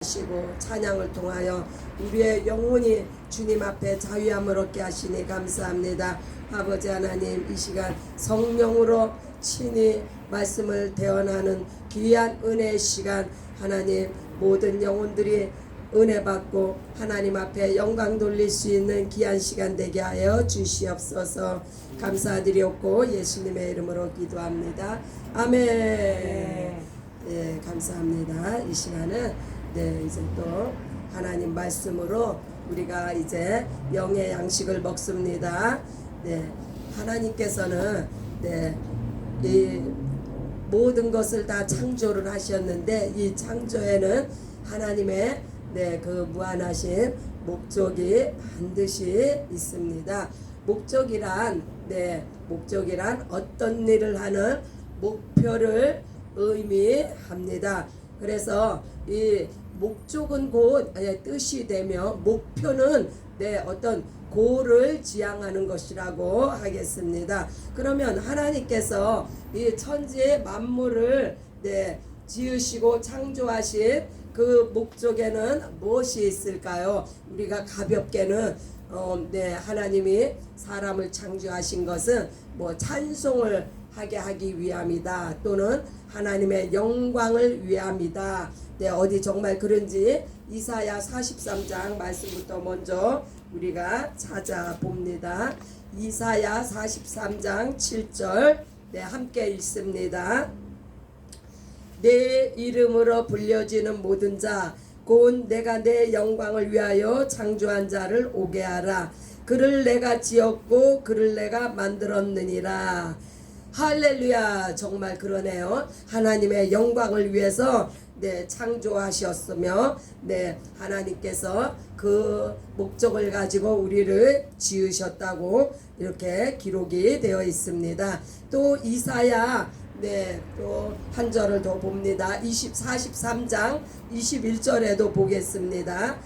하시고 찬양을 통하여 우리의 영혼이 주님 앞에 자유함을 얻게 하시니 감사합니다. 아버지 하나님, 이 시간 성령으로 친히 말씀을 대언하는 귀한 은혜의 시간, 하나님 모든 영혼들이 은혜 받고 하나님 앞에 영광 돌릴 수 있는 귀한 시간 되게 하여 주시옵소서. 감사드리옵고 예수님의 이름으로 기도합니다. 아멘. 예, 감사합니다. 이 시간은 이제 또 하나님 말씀으로 우리가 이제 영의 양식을 먹습니다. 하나님께서는 이 모든 것을 다 창조를 하셨는데 이 창조에는 하나님의 그 무한하신 목적이 반드시 있습니다. 목적이란 어떤 일을 하는 목표를 의미합니다. 그래서 이 목적은 곧 뜻이 되며 목표는 어떤 고를 지향하는 것이라고 하겠습니다. 그러면 하나님께서 이 천지의 만물을 지으시고 창조하신 그 목적에는 무엇이 있을까요? 우리가 가볍게는 하나님이 사람을 창조하신 것은 찬송을 하게 하기 위함이다, 또는 하나님의 영광을 위함이다. 어디 정말 그런지 이사야 43장 말씀부터 먼저 우리가 찾아봅니다. 이사야 43장 7절 함께 읽습니다. 내 이름으로 불려지는 모든 자 곧 내가 내 영광을 위하여 창조한 자를 오게 하라. 그를 내가 지었고 그를 내가 만들었느니라. 할렐루야. 정말 그러네요. 하나님의 영광을 위해서 창조하셨으며 하나님께서 그 목적을 가지고 우리를 지으셨다고 이렇게 기록이 되어 있습니다. 또 이사야 또 한 절을 더 봅니다. 43장 21절에도 보겠습니다.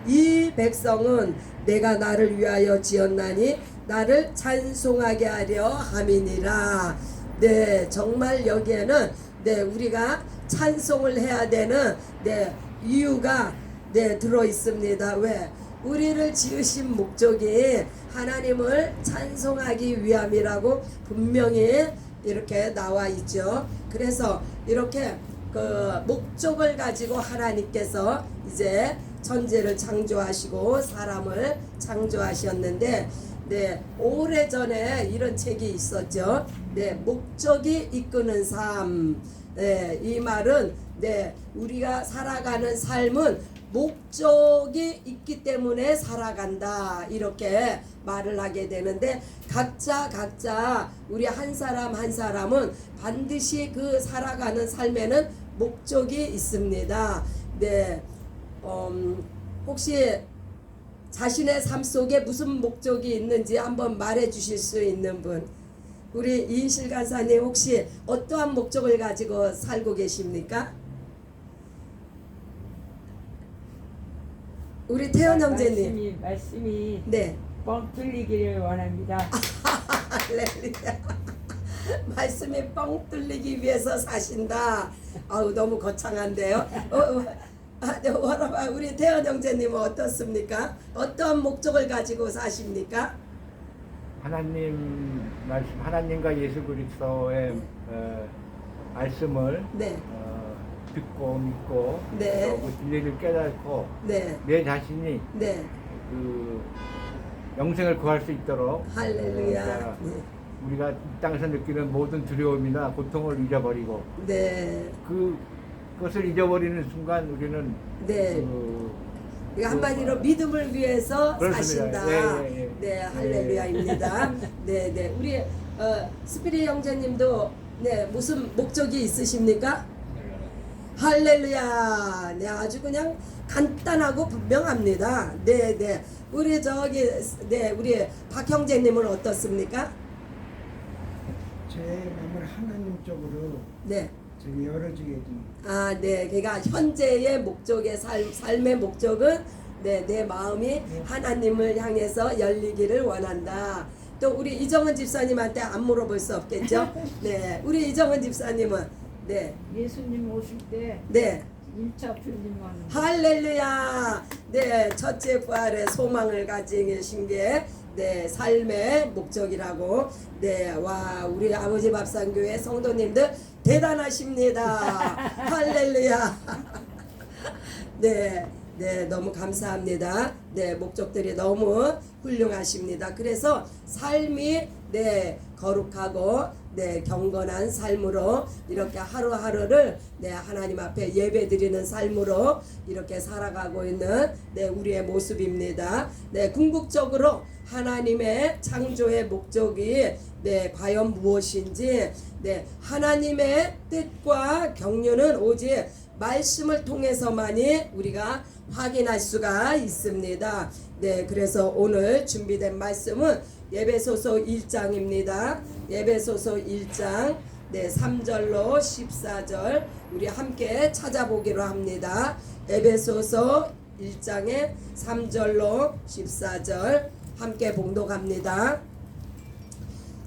이 백성은 내가 나를 위하여 지었나니 나를 찬송하게 하려 함이니라. 정말 여기에는 우리가 찬송을 해야 되는 이유가 들어 있습니다. 왜? 우리를 지으신 목적이 하나님을 찬송하기 위함이라고 분명히 이렇게 나와 있죠. 그래서 이렇게 그 목적을 가지고 하나님께서 이제 천지를 창조하시고 사람을 창조하셨는데 오래전에 이런 책이 있었죠. 목적이 이끄는 삶. 이 말은 우리가 살아가는 삶은 목적이 있기 때문에 살아간다, 이렇게 말을 하게 되는데 각자 우리 한 사람 한 사람은 반드시 그 살아가는 삶에는 목적이 있습니다. 혹시 자신의 삶 속에 무슨 목적이 있는지 한번 말해 주실 수 있는 분? 우리 이인실 간사님, 혹시 어떠한 목적을 가지고 살고 계십니까? 우리 태연 형제님. 말씀이 뻥 뚫리기를 원합니다. 할렐루야. 말씀이 뻥 뚫리기 위해서 사신다. 아우, 너무 거창한데요. 우리 태연 형제님은 어떻습니까? 어떤 목적을 가지고 사십니까? 하나님 말씀, 하나님과 예수 그리스도의 말씀을 듣고 믿고 그 진리를 깨닫고 내 자신이 그 영생을 구할 수 있도록 할렐루야. 우리가 이 땅에서 느끼는 모든 두려움이나 고통을 잊어버리고 그것을 잊어버리는 순간 우리는 한마디로 믿음을 위해서 그렇습니다. 사신다. 할렐루야입니다. 우리 스피릿 형제님도 무슨 목적이 있으십니까? 할렐루야. 아주 그냥 간단하고 분명합니다. 우리 우리 박 형제님은 어떻습니까? 제 마음을 하나님 쪽으로 저기 열어주게 됩니다. 그러니까 현재의 목적의 삶의 목적은 내 마음이 하나님을 향해서 열리기를 원한다. 또 우리 이정은 집사님한테 안 물어볼 수 없겠죠? 우리 이정은 집사님은 예수님 오실 때 1차 틀림은 할렐루야. 네, 첫째 부활의 소망을 가지고 계신 게 네, 삶의 목적이라고. 네, 와, 우리 아버지 밥상교회 성도님들 대단하십니다. 할렐루야. 네, 네, 너무 감사합니다. 네, 목적들이 너무 훌륭하십니다. 그래서 삶이 네, 거룩하고 네, 경건한 삶으로 이렇게 하루하루를 네, 하나님 앞에 예배드리는 삶으로 이렇게 살아가고 있는 네, 우리의 모습입니다. 네, 궁극적으로 하나님의 창조의 목적이 네, 과연 무엇인지 네, 하나님의 뜻과 경륜은 오직 말씀을 통해서만이 우리가 확인할 수가 있습니다. 네, 그래서 오늘 준비된 말씀은 에베소서 1장입니다. 에베소서 1장 네, 3절로 14절 우리 함께 찾아보기로 합니다. 에베소서 1장의 3절로 14절 함께 봉독합니다.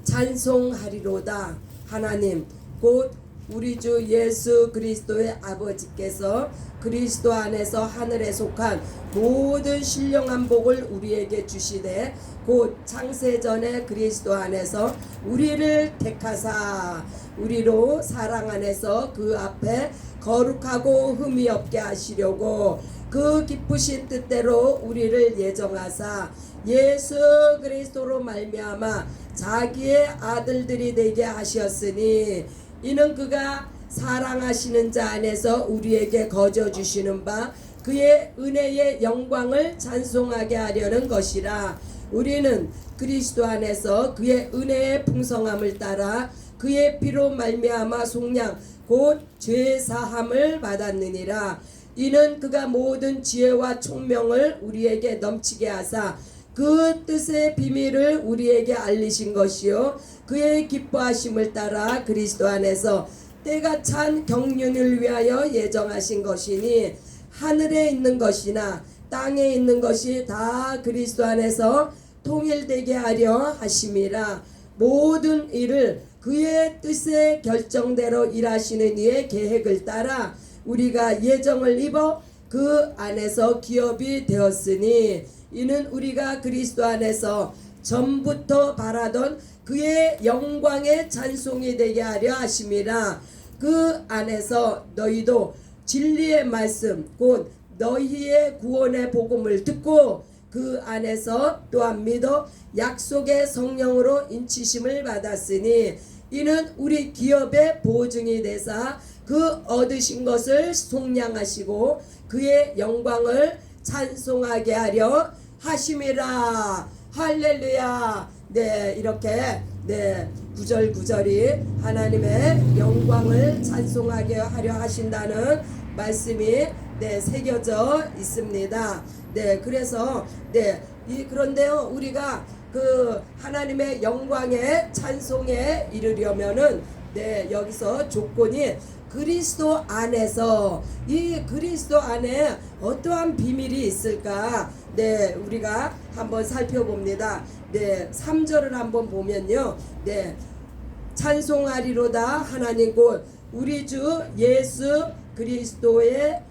찬송하리로다 하나님 곧 우리 주 예수 그리스도의 아버지께서 그리스도 안에서 하늘에 속한 모든 신령한 복을 우리에게 주시되 곧 창세전에 그리스도 안에서 우리를 택하사 우리로 사랑 안에서 그 앞에 거룩하고 흠이 없게 하시려고 그 기쁘신 뜻대로 우리를 예정하사 예수 그리스도로 말미암아 자기의 아들들이 되게 하셨으니 이는 그가 사랑하시는 자 안에서 우리에게 거저 주시는 바 그의 은혜의 영광을 찬송하게 하려는 것이라. 우리는 그리스도 안에서 그의 은혜의 풍성함을 따라 그의 피로 말미암아 속량 곧 죄 사함을 받았느니라. 이는 그가 모든 지혜와 총명을 우리에게 넘치게 하사 그 뜻의 비밀을 우리에게 알리신 것이요 그의 기뻐하심을 따라 그리스도 안에서 때가 찬 경륜을 위하여 예정하신 것이니 하늘에 있는 것이나 땅에 있는 것이 다 그리스도 안에서 통일되게 하려 하심이라. 모든 일을 그의 뜻의 결정대로 일하시는 이의 계획을 따라 우리가 예정을 입어 그 안에서 기업이 되었으니 이는 우리가 그리스도 안에서 전부터 바라던 그의 영광의 찬송이 되게 하려 하심이라. 그 안에서 너희도 진리의 말씀 곧 너희의 구원의 복음을 듣고 그 안에서 또한 믿어 약속의 성령으로 인치심을 받았으니 이는 우리 기업의 보증이 되사 그 얻으신 것을 속량하시고 그의 영광을 찬송하게 하려 하심이라. 할렐루야. 네, 이렇게 네, 구절구절이 하나님의 영광을 찬송하게 하려 하신다는 말씀이 네, 새겨져 있습니다. 네, 그래서 네, 그런데요, 우리가 그 하나님의 영광의 찬송에 이르려면은 네, 여기서 조건이 그리스도 안에서 이 그리스도 안에 어떠한 비밀이 있을까? 네, 우리가 한번 살펴봅니다. 네, 3절을 한번 보면요. 네, 찬송하리로다 하나님 곧 우리 주 예수 그리스도의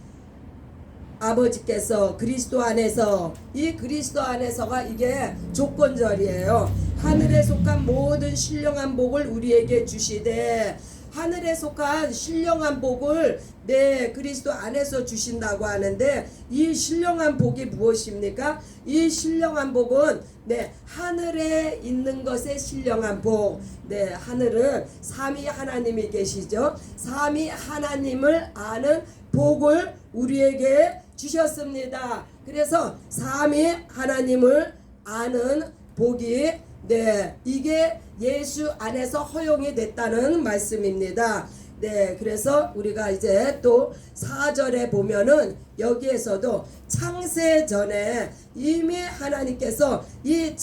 아버지께서 그리스도 안에서 이 그리스도 안에서가 이게 조건절이에요. 하늘에 속한 모든 신령한 복을 우리에게 주시되 하늘에 속한 신령한 복을 네 그리스도 안에서 주신다고 하는데 이 신령한 복이 무엇입니까? 이 신령한 복은 네 하늘에 있는 것의 신령한 복. 네 하늘은 삼위 하나님이 계시죠. 삼위 하나님을 아는 복을 우리에게 주셨습니다. 그래서 삼위 하나님을 아는 복이 네 이게 예수 안에서 허용이 됐다는 말씀입니다. 네, 그래서 우리가 이제 또 4절에 보면은 여기에서도 창세 전에 이미 하나님께서 이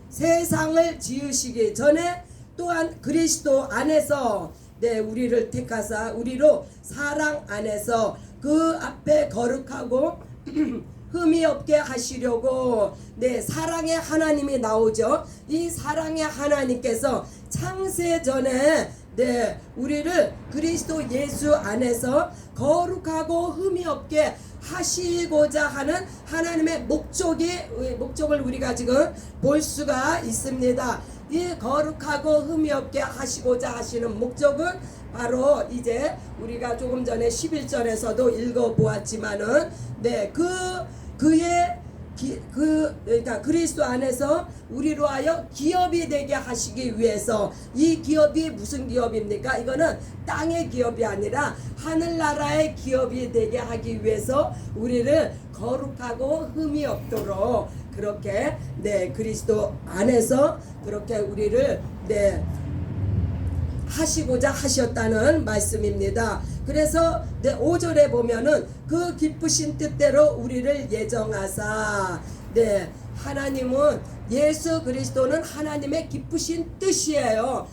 세상을 지으시기 전에 또한 그리스도 안에서 네, 우리를 택하사 우리로 사랑 안에서 그 앞에 거룩하고 흠이 없게 하시려고 네 사랑의 하나님이 나오죠. 이 사랑의 하나님께서 창세 전에 네, 우리를 그리스도 예수 안에서 거룩하고 흠이 없게 하시고자 하는 하나님의 목적을 우리가 지금 볼 수가 있습니다. 이 거룩하고 흠이 없게 하시고자 하시는 목적은 바로 이제 우리가 조금 전에 11절에서도 읽어보았지만은 네, 그러니까 그리스도 안에서 우리로 하여 기업이 되게 하시기 위해서, 이 기업이 무슨 기업입니까? 이거는 땅의 기업이 아니라 하늘나라의 기업이 되게 하기 위해서 우리를 거룩하고 흠이 없도록 그렇게 네, 그리스도 안에서 그렇게 우리를 네, 하시고자 하셨다는 말씀입니다. 그래서 5절에 보면은 그 기쁘신 뜻대로 우리를 예정하사, 네, 하나님은 예수 그리스도는 하나님의 기쁘신 뜻이에요.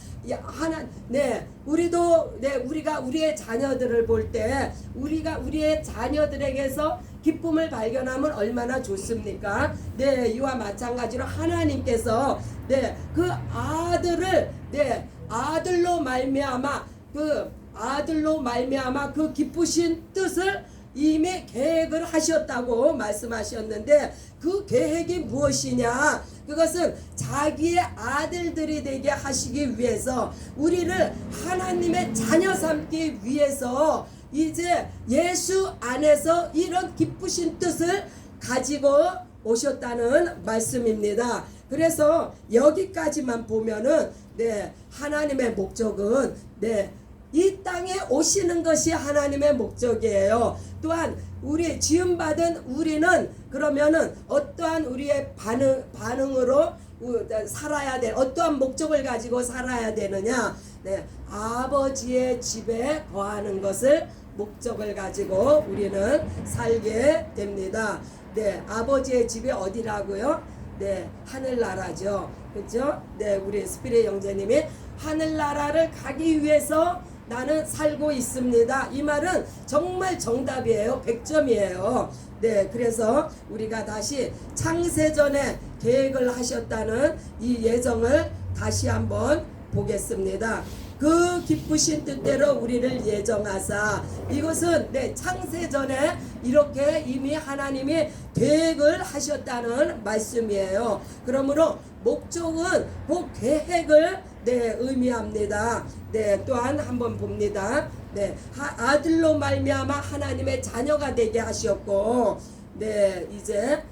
네, 우리도 네, 우리가 우리의 자녀들을 볼 때 우리가 우리의 자녀들에게서 기쁨을 발견하면 얼마나 좋습니까? 네, 이와 마찬가지로 하나님께서 네, 그 아들을 네, 아들로 말미암아 그 기쁘신 뜻을 이미 계획을 하셨다고 말씀하셨는데, 그 계획이 무엇이냐? 그것은 자기의 아들들이 되게 하시기 위해서, 우리를 하나님의 자녀 삼기 위해서 이제 예수 안에서 이런 기쁘신 뜻을 가지고 오셨다는 말씀입니다. 그래서 여기까지만 보면은 네, 하나님의 목적은 네, 이 땅에 오시는 것이 하나님의 목적이에요. 또한 우리 지음받은 우리는 그러면은 어떠한 우리의 반응으로 살아야 돼, 어떠한 목적을 가지고 살아야 되느냐? 네, 아버지의 집에 거하는 것을 목적을 가지고 우리는 살게 됩니다. 네, 아버지의 집이 어디라고요? 네, 하늘나라죠. 그렇죠? 네, 우리 스피릿 형제님이 하늘나라를 가기 위해서 나는 살고 있습니다. 이 말은 정말 정답이에요. 100점이에요. 네, 그래서 우리가 다시 창세전에 계획을 하셨다는 이 예정을 다시 한번 보겠습니다. 그 기쁘신 뜻대로 우리를 예정하사, 이것은 네, 창세전에 이렇게 이미 하나님이 계획을 하셨다는 말씀이에요. 그러므로 목적은 그 계획을 네, 의미합니다. 네, 또한 한번 봅니다. 네, 아들로 말미암아 하나님의 자녀가 되게 하셨고, 네, 이제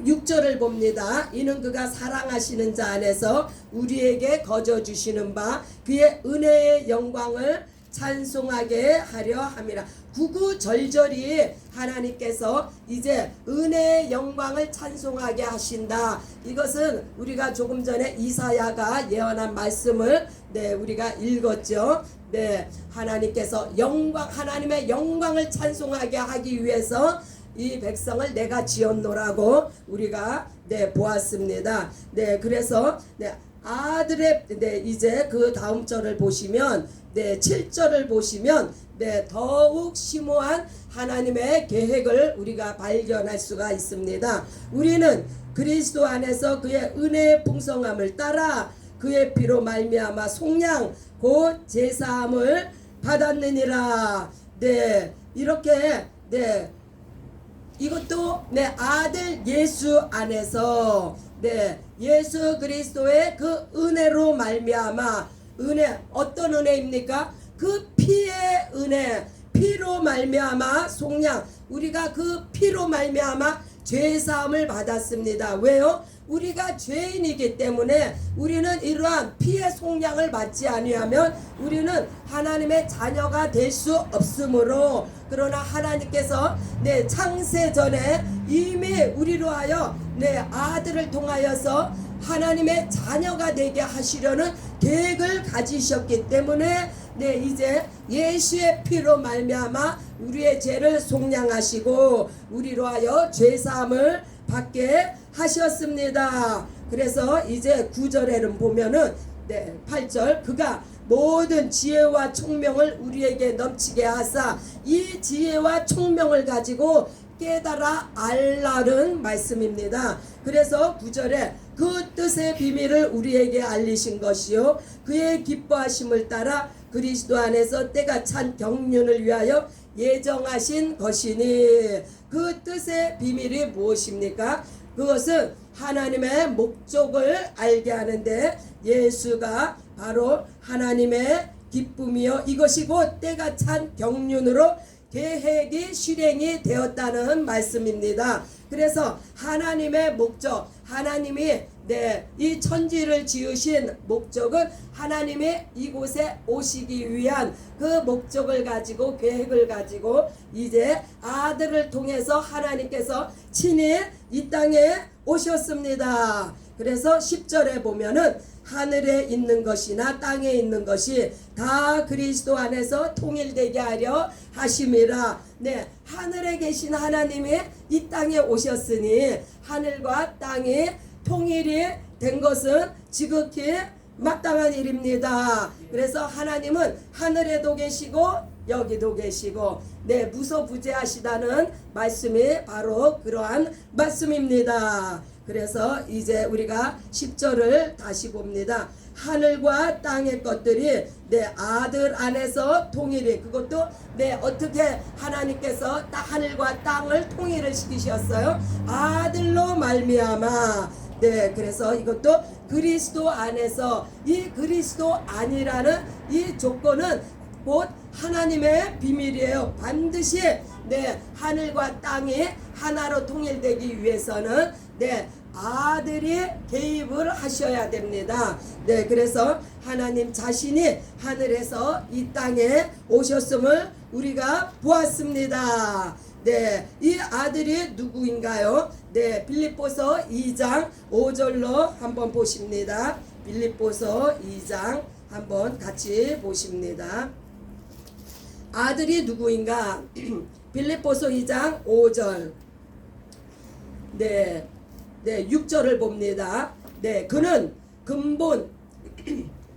6절을 봅니다. 이는 그가 사랑하시는 자 안에서 우리에게 거저 주시는 바 그의 은혜의 영광을 찬송하게 하려 함이라. 구구절절히 하나님께서 이제 은혜의 영광을 찬송하게 하신다. 이것은 우리가 조금 전에 이사야가 예언한 말씀을 네, 우리가 읽었죠. 네, 하나님께서 하나님의 영광을 찬송하게 하기 위해서 이 백성을 내가 지었노라고 우리가 네, 보았습니다. 네, 그래서 네, 아들의 네, 이제 그 다음 절을 보시면 네, 7절을 보시면 네, 더욱 심오한 하나님의 계획을 우리가 발견할 수가 있습니다. 우리는 그리스도 안에서 그의 은혜의 풍성함을 따라 그의 피로 말미암아 속량 곧 제사함을 받았느니라. 네, 이렇게 네, 이것도 내 아들 예수 안에서 네, 예수 그리스도의 그 은혜로 말미암아, 은혜 어떤 은혜입니까? 그 피의 은혜, 피로 말미암아 속량, 우리가 그 피로 말미암아 죄 사함을 받았습니다. 왜요? 우리가 죄인이기 때문에 우리는 이러한 피의 속량을 받지 아니하면 우리는 하나님의 자녀가 될 수 없으므로, 그러나 하나님께서 내 창세 전에 이미 우리로 하여 내 아들을 통하여서 하나님의 자녀가 되게 하시려는 계획을 가지셨기 때문에 네, 이제 예수의 피로 말미암아 우리의 죄를 속량하시고 우리로 하여 죄사함을 받게 하셨습니다. 그래서 이제 9절에는 보면은 네, 8절 그가 모든 지혜와 총명을 우리에게 넘치게 하사 이 지혜와 총명을 가지고 깨달아 알라는 말씀입니다. 그래서 9절에 그 뜻의 비밀을 우리에게 알리신 것이요 그의 기뻐하심을 따라 그리스도 안에서 때가 찬 경륜을 위하여 예정하신 것이니 그 뜻의 비밀이 무엇입니까? 그것은 하나님의 목적을 알게 하는데 예수가 바로 하나님의 기쁨이요 이것이 곧 때가 찬 경륜으로 계획이 실행이 되었다는 말씀입니다. 그래서 하나님의 목적, 하나님이 이 천지를 지으신 목적은 하나님이 이곳에 오시기 위한 그 목적을 가지고 계획을 가지고 이제 아들을 통해서 하나님께서 친히 이 땅에 오셨습니다. 그래서 10절에 보면은 하늘에 있는 것이나 땅에 있는 것이 다 그리스도 안에서 통일되게 하려 하심이라. 하늘에 계신 하나님이 이 땅에 오셨으니 하늘과 땅이 통일이 된 것은 지극히 마땅한 일입니다. 그래서 하나님은 하늘에도 계시고 여기도 계시고 무소부재하시다는 말씀이 바로 그러한 말씀입니다. 그래서 이제 우리가 10절을 다시 봅니다. 하늘과 땅의 것들이 내 아들 안에서 통일이 그것도 어떻게 하나님께서 하늘과 땅을 통일을 시키셨어요? 아들로 말미암아. 그래서 이것도 그리스도 안에서 이 그리스도 안이라는 이 조건은 곧 하나님의 비밀이에요. 반드시 하늘과 땅이 하나로 통일되기 위해서는 아들이 개입을 하셔야 됩니다. 그래서 하나님 자신이 하늘에서 이 땅에 오셨음을 우리가 보았습니다. 이 아들이 누구인가요? 빌립보서 2장 5절로 한번 보십니다. 빌립보서 2장 한번 같이 보십니다. 아들이 누구인가? 빌립보서 2장 5절 6절을 봅니다. 그는 근본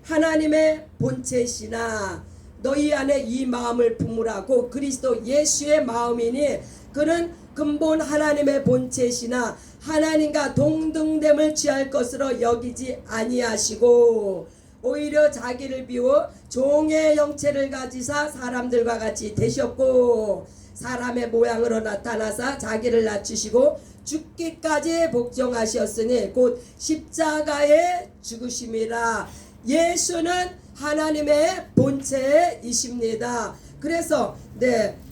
하나님의 본체시나 너희 안에 이 마음을 품으라고 그리스도 예수의 마음이니 그는 근본 하나님의 본체시나 하나님과 동등됨을 취할 것으로 여기지 아니하시고 오히려 자기를 비워 종의 형체를 가지사 사람들과 같이 되셨고 사람의 모양으로 나타나사 자기를 낮추시고 죽기까지 복종하셨으니 곧 십자가에 죽으심이라. 예수는 하나님의 본체이십니다. 그래서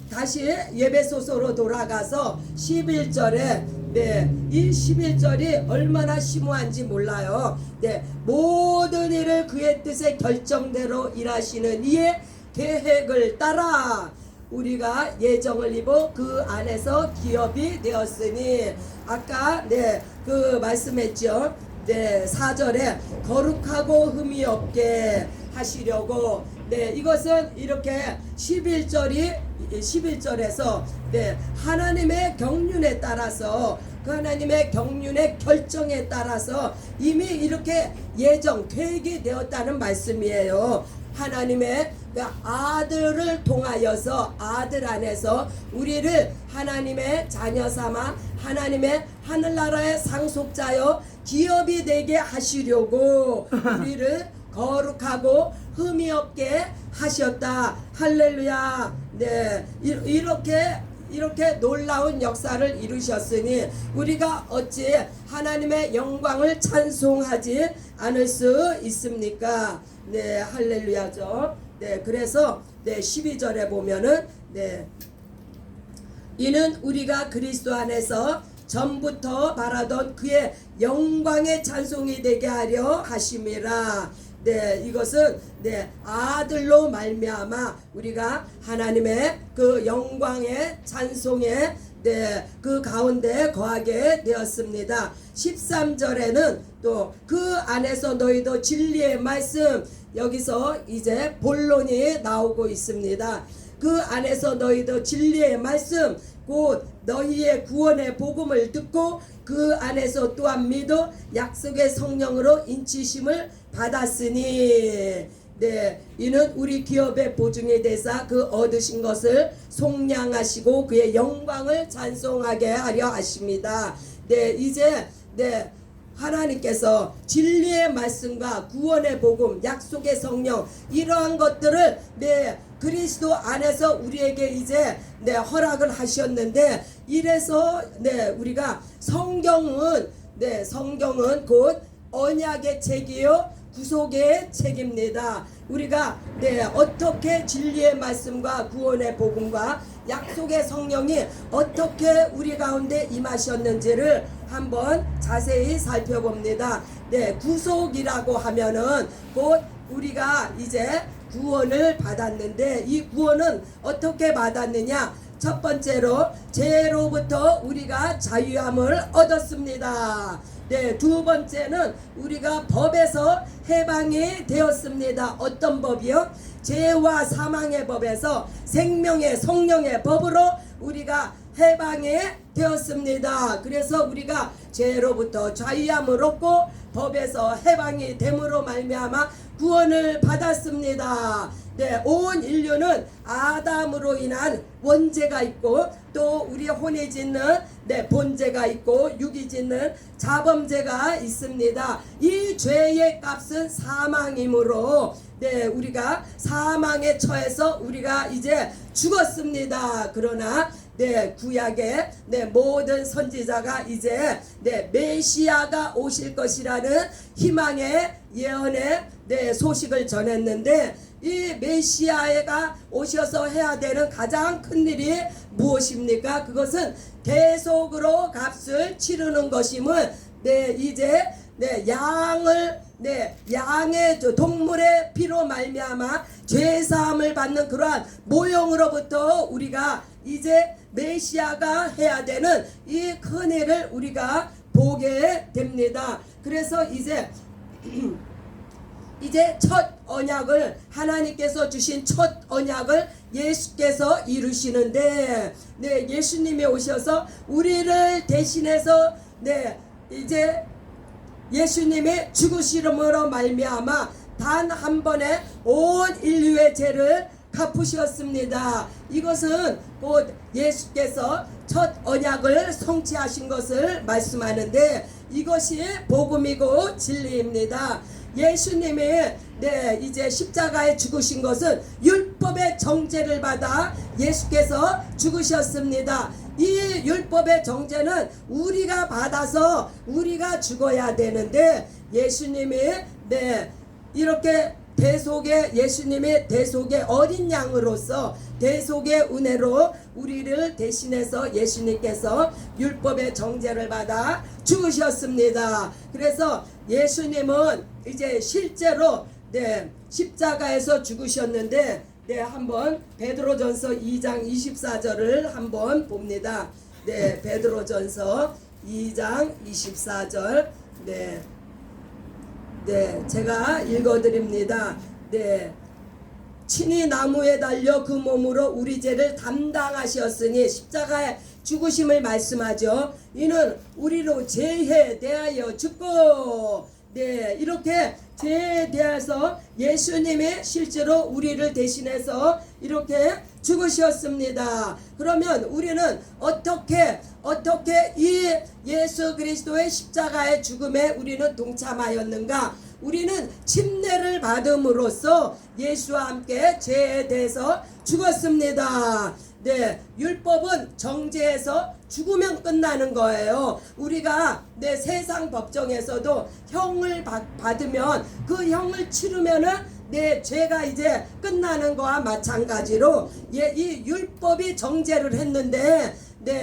다시 예배소서로 돌아가서 11절에 이 11절이 얼마나 심오한지 몰라요. 모든 일을 그의 뜻의 결정대로 일하시는 이의 계획을 따라 우리가 예정을 입어 그 안에서 기업이 되었으니 아까 그 말씀했죠. 4절에 거룩하고 흠이 없게 하시려고 이것은 이렇게 11절에서 하나님의 경륜에 따라서 그 하나님의 경륜의 결정에 따라서 이미 이렇게 예정 계획이 되었다는 말씀이에요. 하나님의 아들을 통하여서 아들 안에서 우리를 하나님의 자녀 삼아 하나님의 하늘나라의 상속자여 기업이 되게 하시려고 우리를 거룩하고 흠이 없게 하셨다. 할렐루야. 이렇게 놀라운 역사를 이루셨으니 우리가 어찌 하나님의 영광을 찬송하지 않을 수 있습니까? 할렐루야죠. 그래서 12절에 보면은 이는 우리가 그리스도 안에서 전부터 바라던 그의 영광의 찬송이 되게 하려 하심이라. 이것은 아들로 말미암아 우리가 하나님의 그 영광의 찬송에 그 가운데 거하게 되었습니다. 13절에는 또 그 안에서 너희도 진리의 말씀, 여기서 이제 본론이 나오고 있습니다. 그 안에서 너희도 진리의 말씀 곧 너희의 구원의 복음을 듣고 그 안에서 또한 믿어 약속의 성령으로 인치심을 받았으니 이는 우리 기업의 보증이 되사 그 얻으신 것을 속량하시고 그의 영광을 찬송하게 하려 하십니다. 이제 하나님께서 진리의 말씀과 구원의 복음, 약속의 성령 이러한 것들을 그리스도 안에서 우리에게 이제 허락을 하셨는데, 이래서 우리가 성경은 곧 언약의 책이요 구속의 책입니다. 우리가 어떻게 진리의 말씀과 구원의 복음과 약속의 성령이 어떻게 우리 가운데 임하셨는지를 한번 자세히 살펴봅니다. 구속이라고 하면은 곧 우리가 이제 구원을 받았는데, 이 구원은 어떻게 받았느냐? 첫 번째로 죄로부터 우리가 자유함을 얻었습니다. 두 번째는 우리가 법에서 해방이 되었습니다. 어떤 법이요? 죄와 사망의 법에서 생명의 성령의 법으로 우리가 해방이 되었습니다. 그래서 우리가 죄로부터 자유함을 얻고 법에서 해방이 됨으로 말미암아 구원을 받았습니다. 온 인류는 아담으로 인한 원죄가 있고, 또 우리 혼이 짓는 본죄가 있고, 육이 짓는 자범죄가 있습니다. 이 죄의 값은 사망이므로 우리가 사망에 처해서 우리가 이제 죽었습니다. 그러나 구약의 모든 선지자가 이제 메시아가 오실 것이라는 희망의 예언의 소식을 전했는데, 이 메시아가 오셔서 해야 되는 가장 큰 일이 무엇입니까? 그것은 대속으로 값을 치르는 것임을 이제 양의 동물의 피로 말미암아 죄사함을 받는 그러한 모형으로부터 우리가 이제 메시아가 해야 되는 이 큰 일을 우리가 보게 됩니다. 그래서 이제 첫 언약을, 하나님께서 주신 첫 언약을 예수께서 이루시는데, 예수님이 오셔서 우리를 대신해서 이제 예수님의 죽으심으로 말미암아 단 한 번에 온 인류의 죄를 갚으셨습니다. 이것은 곧 예수께서 첫 언약을 성취하신 것을 말씀하는데, 이것이 복음이고 진리입니다. 예수님이 이제 십자가에 죽으신 것은 율법의 정죄를 받아 예수께서 죽으셨습니다. 이 율법의 정죄는 우리가 받아서 우리가 죽어야 되는데, 예수님이 이렇게 예수님의 대속의 어린 양으로서 대속의 은혜로 우리를 대신해서 예수님께서 율법의 정죄를 받아 죽으셨습니다. 그래서 예수님은 이제 실제로 십자가에서 죽으셨는데, 한번 베드로전서 2장 24절을 한번 봅니다. 베드로전서 2장 24절 제가 읽어드립니다. 친히 나무에 달려 그 몸으로 우리 죄를 담당하셨으니, 십자가의 죽으심을 말씀하죠. 이는 우리로 죄에 대하여 죽고, 이렇게 죄에 대해서 예수님이 실제로 우리를 대신해서 이렇게 죽으셨습니다. 그러면 우리는 어떻게 이 예수 그리스도의 십자가의 죽음에 우리는 동참하였는가? 우리는 침례를 받음으로써 예수와 함께 죄에 대해서 죽었습니다. 율법은 정죄해서 죽으면 끝나는 거예요. 우리가 세상 법정에서도 형을 받으면 그 형을 치르면은 죄가 이제 끝나는 거와 마찬가지로 이 율법이 정죄를 했는데,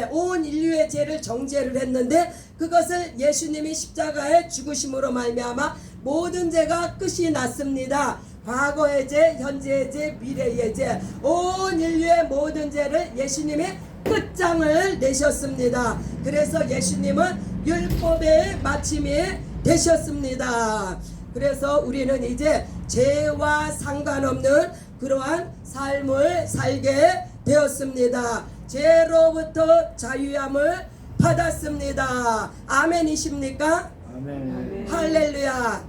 온 인류의 죄를 정죄를 했는데, 그것을 예수님이 십자가에 죽으심으로 말미암아 모든 죄가 끝이 났습니다. 과거의 죄, 현재의 죄, 미래의 죄, 온 인류의 모든 죄를 예수님이 끝장을 내셨습니다. 그래서 예수님은 율법의 마침이 되셨습니다. 그래서 우리는 이제 죄와 상관없는 그러한 삶을 살게 되었습니다. 죄로부터 자유함을 받았습니다. 아멘이십니까? 아멘. 할렐루야.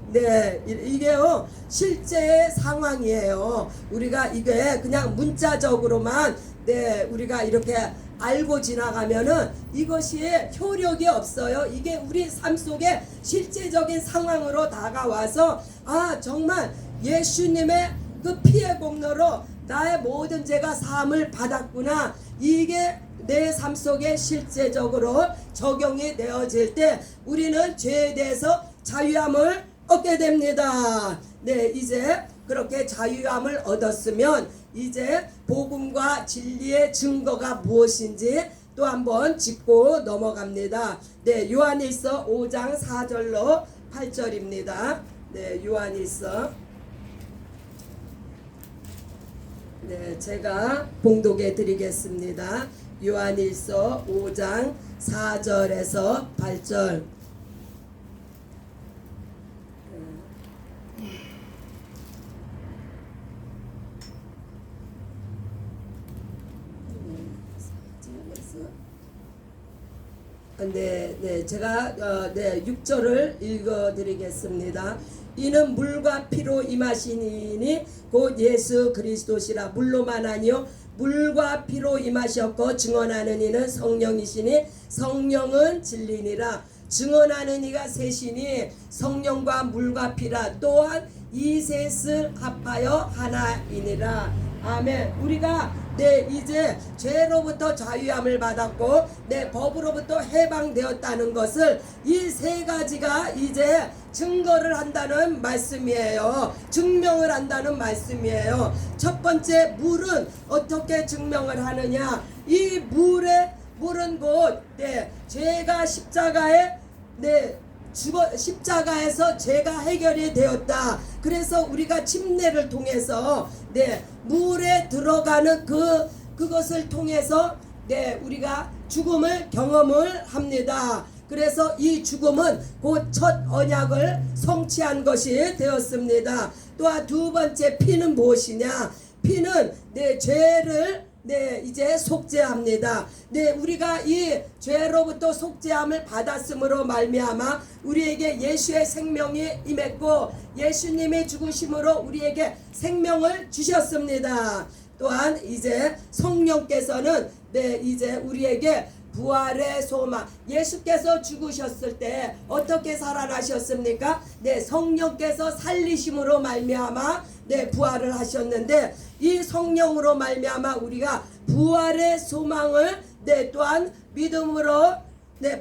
이게요 실제의 상황이에요. 우리가 이게 그냥 문자적으로만 네, 우리가 이렇게 알고 지나가면은 이것이 효력이 없어요. 이게 우리 삶 속에 실제적인 상황으로 다가와서 아, 정말 예수님의 그 피의 공로로 나의 모든 죄가 사함을 받았구나. 이게 내 삶 속에 실제적으로 적용이 되어질 때 우리는 죄에 대해서 자유함을 얻게 됩니다. 네, 이제 그렇게 자유함을 얻었으면 이제 복음과 진리의 증거가 무엇인지 또 한번 짚고 넘어갑니다. 네, 요한일서 5장 4절로 8절입니다. 네, 요한일서. 네, 제가 봉독해 드리겠습니다. 요한일서 5장 4절에서 8절. 네, 제가 6절을 읽어드리겠습니다. 이는 물과 피로 임하시니 곧 예수 그리스도시라. 물로만 아니요 물과 피로 임하셨고 증언하는 이는 성령이시니 성령은 진리니라. 증언하는 이가 셋이니 성령과 물과 피라. 또한 이 셋을 합하여 하나이니라. 아멘. 우리가 이제 죄로부터 자유함을 받았고 법으로부터 해방되었다는 것을 이 세 가지가 이제 증거를 한다는 말씀이에요. 증명을 한다는 말씀이에요. 첫 번째, 물은 어떻게 증명을 하느냐? 이 물은 곧 죄가 십자가에 십자가에서 죄가 해결이 되었다. 그래서 우리가 침례를 통해서 물에 들어가는 그것을 통해서 우리가 죽음을 경험을 합니다. 그래서 이 죽음은 곧 첫 언약을 성취한 것이 되었습니다. 또한 두 번째, 피는 무엇이냐? 피는 죄를 이제 속죄합니다. 우리가 이 죄로부터 속죄함을 받았으므로 말미암아 우리에게 예수의 생명이 임했고 예수님의 죽으심으로 우리에게 생명을 주셨습니다. 또한 이제 성령께서는 이제 우리에게 부활의 소망, 예수께서 죽으셨을 때 어떻게 살아나셨습니까? 성령께서 살리심으로 말미암아 부활을 하셨는데 이 성령으로 말미암아 우리가 부활의 소망을 또한 믿음으로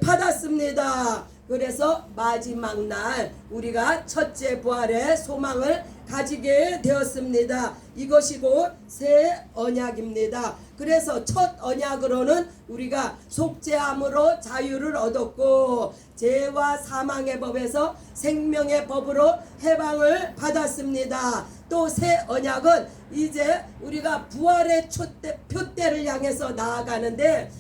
받았습니다. 그래서 마지막 날 우리가 첫째 부활의 소망을 가지게 되었습니다. 이것이 곧 새 언약입니다. 그래서 첫 언약으로는 우리가 속죄함으로 자유를 얻었고 죄와 사망의 법에서 생명의 법으로 해방을 받았습니다. 또 새 언약은 이제 우리가 부활의 표대를 향해서 나아가는데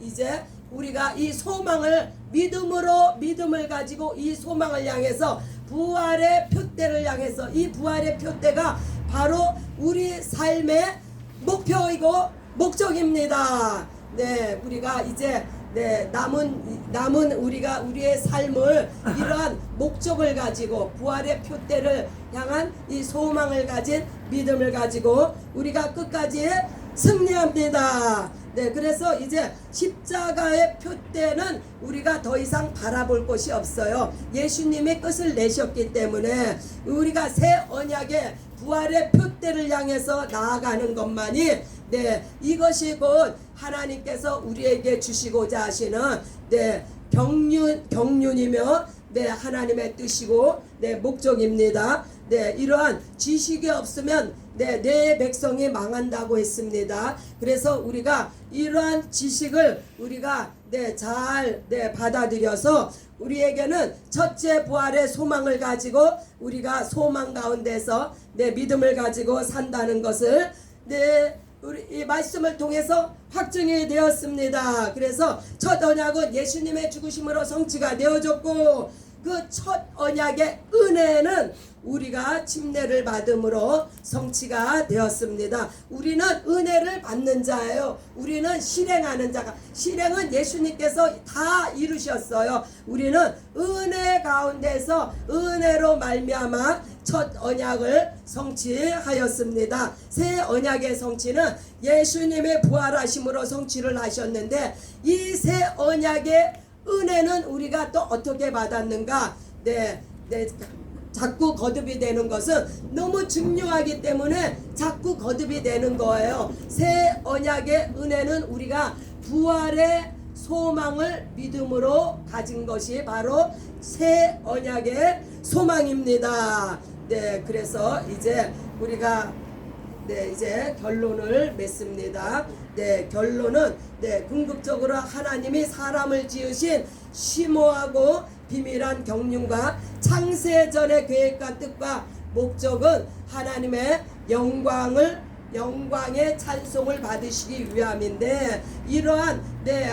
이제 우리가 이 소망을 믿음을 가지고 이 소망을 향해서 부활의 표대를 향해서 이 부활의 표대가 바로 우리 삶의 목표이고 목적입니다. 우리가 이제 남은 우리가 우리의 삶을 이러한 목적을 가지고 부활의 표대를 향한 이 소망을 가진 믿음을 가지고 우리가 끝까지 승리합니다. 그래서 이제 십자가의 표대는 우리가 더 이상 바라볼 곳이 없어요. 예수님이 끝을 내셨기 때문에 우리가 새 언약의 부활의 표대를 향해서 나아가는 것만이 이것이 곧 하나님께서 우리에게 주시고자 하시는 경륜이며 하나님의 뜻이고 목적입니다. 이러한 지식이 없으면 내 백성이 망한다고 했습니다. 그래서 우리가 이러한 지식을 우리가 잘 받아들여서 우리에게는 첫째 부활의 소망을 가지고 우리가 소망 가운데서 믿음을 가지고 산다는 것을 우리 이 말씀을 통해서 확증이 되었습니다. 그래서 첫 언약은 예수님의 죽으심으로 성취가 되어졌고 그 첫 언약의 은혜는 우리가 침례를 받음으로 성취가 되었습니다. 우리는 은혜를 받는 자예요. 우리는 실행하는 자가, 실행은 예수님께서 다 이루셨어요. 우리는 은혜 가운데서 은혜로 말미암아 첫 언약을 성취하였습니다. 새 언약의 성취는 예수님의 부활하심으로 성취를 하셨는데, 이 새 언약의 은혜는 우리가 또 어떻게 받았는가? 자꾸 거듭이 되는 것은 너무 중요하기 때문에 자꾸 거듭이 되는 거예요. 새 언약의 은혜는 우리가 부활의 소망을 믿음으로 가진 것이 바로 새 언약의 소망입니다. 그래서 이제 우리가 이제 결론을 맺습니다. 결론은 궁극적으로 하나님이 사람을 지으신 심오하고 비밀한 경륜과 창세전의 계획과 뜻과 목적은 하나님의 영광의 찬송을 받으시기 위함인데, 이러한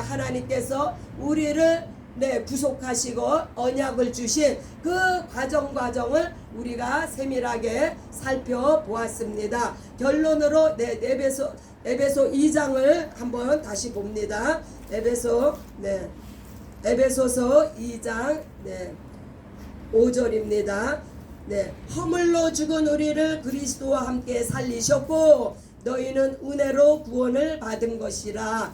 하나님께서 우리를 구속하시고 언약을 주신 그 과정을 우리가 세밀하게 살펴보았습니다. 결론으로 에베소 2장을 한번 다시 봅니다. 에베소서 2장 5절입니다. 허물로 죽은 우리를 그리스도와 함께 살리셨고 너희는 은혜로 구원을 받은 것이라.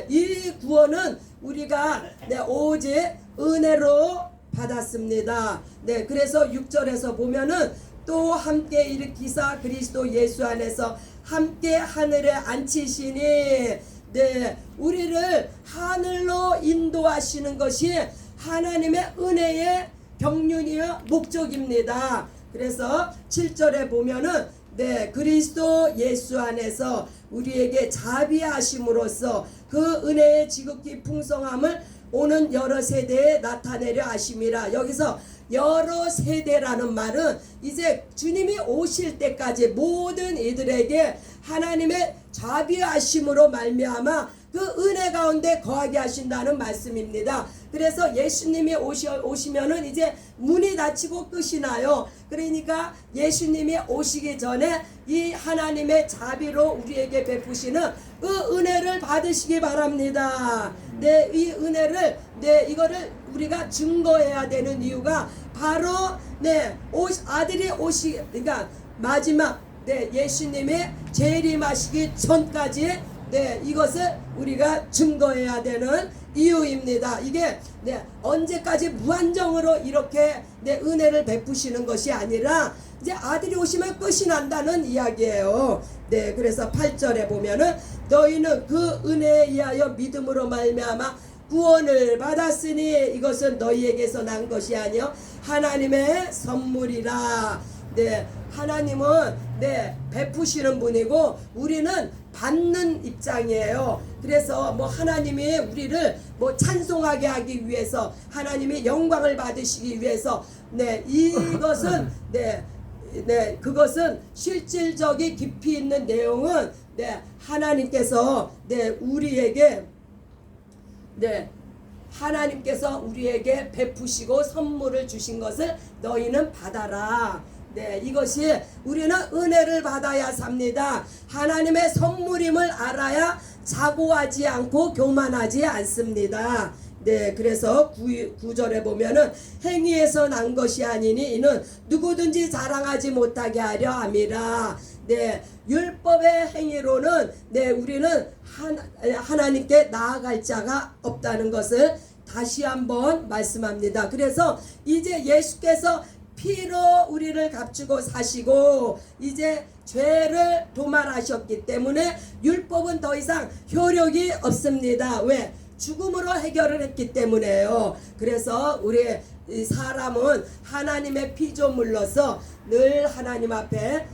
이 구원은 우리가 오직 은혜로 받았습니다. 그래서 6절에서 보면은 또 함께 일으키사 그리스도 예수 안에서 함께 하늘에 앉히시니, 우리를 하늘로 인도하시는 것이 하나님의 은혜의 경륜이요 목적입니다. 그래서 7절에 보면은 그리스도 예수 안에서 우리에게 자비하심으로써 그 은혜의 지극히 풍성함을 오는 여러 세대에 나타내려 하심이라. 여기서 여러 세대라는 말은 이제 주님이 오실 때까지 모든 이들에게 하나님의 자비하심으로 말미암아 그 은혜 가운데 거하게 하신다는 말씀입니다. 그래서 예수님이 오시면은 이제 문이 닫히고 끝이 나요. 그러니까 예수님이 오시기 전에 이 하나님의 자비로 우리에게 베푸시는 그 은혜를 받으시기 바랍니다. 이 은혜를 이거를 우리가 증거해야 되는 이유가 바로 아들이 그러니까 마지막 예수님이 재림하시기 전까지 이것을 우리가 증거해야 되는 이유입니다. 이게 언제까지 무한정으로 이렇게 은혜를 베푸시는 것이 아니라 이제 아들이 오시면 끝이 난다는 이야기예요. 그래서 8절에 보면은 너희는 그 은혜에 의하여 믿음으로 말미암아 구원을 받았으니 이것은 너희에게서 난 것이 아니요 하나님의 선물이라. 하나님은 베푸시는 분이고 우리는 받는 입장이에요. 그래서 하나님이 우리를 찬송하게 하기 위해서, 하나님이 영광을 받으시기 위해서 이것은 그것은 실질적인 깊이 있는 내용은 하나님께서 우리에게 베푸시고 선물을 주신 것을 너희는 받아라. 이것이 우리는 은혜를 받아야 삽니다. 하나님의 선물임을 알아야 자고하지 않고 교만하지 않습니다. 그래서 9절에 보면은 행위에서 난 것이 아니니 이는 누구든지 자랑하지 못하게 하려 함이라. 율법의 행위로는 우리는 하나님께 나아갈 자가 없다는 것을 다시 한번 말씀합니다. 그래서 이제 예수께서 피로 우리를 값주고 사시고 이제 죄를 도말하셨기 때문에 율법은 더 이상 효력이 없습니다. 왜? 죽음으로 해결을 했기 때문에요. 그래서 우리 사람은 하나님의 피조물로서 늘 하나님 앞에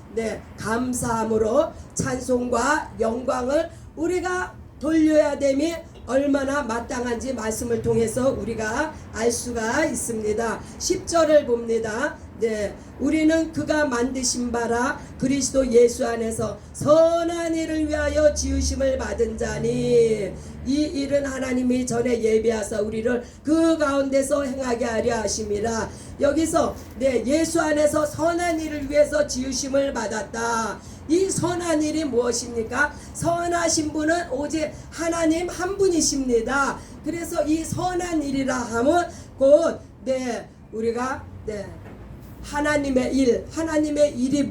감사함으로 찬송과 영광을 우리가 돌려야 됨이 얼마나 마땅한지 말씀을 통해서 우리가 알 수가 있습니다. 10절을 봅니다. 네, 우리는 그가 만드신 바라 그리스도 예수 안에서 선한 일을 위하여 지으심을 받은 자니 이 일은 하나님이 전에 예비하사 우리를 그 가운데서 행하게 하려 하심이라. 여기서 네, 예수 안에서 선한 일을 위해서 지으심을 받았다. 이 선한 일이 무엇입니까? 선하신 분은 오직 하나님 한 분이십니다. 그래서 이 선한 일이라 하면 곧 네, 우리가 네, 하나님의 일이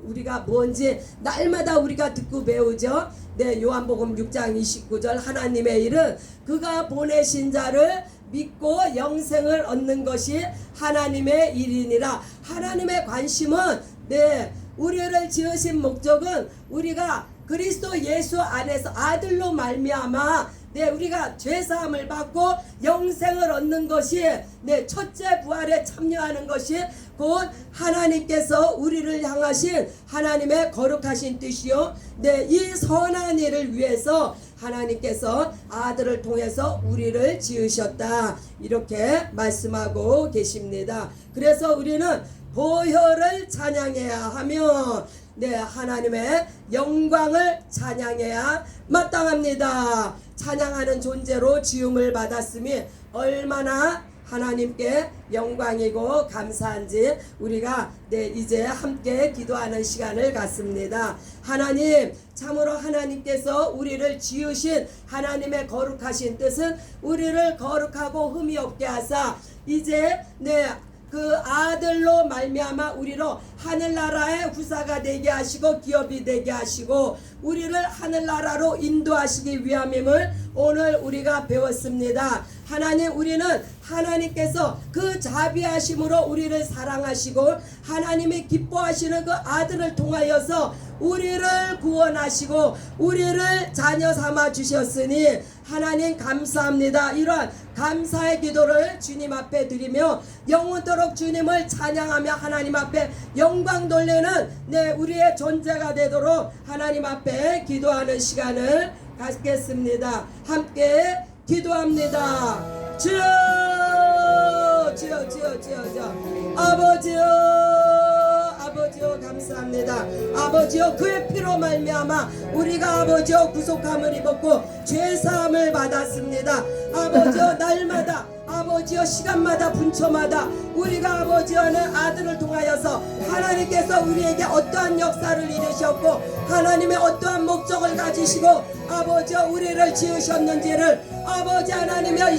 우리가 뭔지 날마다 우리가 듣고 배우죠. 네, 요한복음 6장 29절 하나님의 일은 그가 보내신 자를 믿고 영생을 얻는 것이 하나님의 일이니라. 하나님의 관심은 네, 우리를 지으신 목적은 우리가 그리스도 예수 안에서 아들로 말미암아 네, 우리가 죄사함을 받고 영생을 얻는 것이 네, 첫째 부활에 참여하는 것이 곧 하나님께서 우리를 향하신 하나님의 거룩하신 뜻이요. 네, 이 선한 일을 위해서 하나님께서 아들을 통해서 우리를 지으셨다. 이렇게 말씀하고 계십니다. 그래서 우리는 보혈을 찬양해야 하며 네, 하나님의 영광을 찬양해야 마땅합니다. 찬양하는 존재로 지음을 받았으니 얼마나 하나님께 영광이고 감사한지 우리가 네, 이제 함께 기도하는 시간을 갖습니다. 하나님, 참으로 하나님께서 우리를 지으신 하나님의 거룩하신 뜻은 우리를 거룩하고 흠이 없게 하사 이제 네, 그 아들로 말미암아 우리로 하늘나라의 후사가 되게 하시고 기업이 되게 하시고 우리를 하늘나라로 인도하시기 위함임을 오늘 우리가 배웠습니다. 하나님, 우리는 하나님께서 그 자비하심으로 우리를 사랑하시고 하나님이 기뻐하시는 그 아들을 통하여서 우리를 구원하시고 우리를 자녀 삼아 주셨으니 하나님 감사합니다. 이러한 감사의 기도를 주님 앞에 드리며 영원토록 주님을 찬양하며 하나님 앞에 영광 돌리는 네, 우리의 존재가 되도록 하나님 앞에 기도하는 시간을 갖겠습니다. 함께 기도합니다. 주여, 주여, 주여, 주여, 주여. 아버지요 감사합니다. 아버지요, 그의 피로 말미암아 우리가 아버지요 구속함을 입었고 죄사함을 받았습니다. 아버지요, 날마다 아버지요 시간마다 분초마다 우리가 아버지여는 아들을 통하여서 하나님께서 우리에게 어떠한 역사를 이루셨고 하나님의 어떠한 목적을 가지시고 아버지여 우리를 지으셨는지를 아버지 하나님여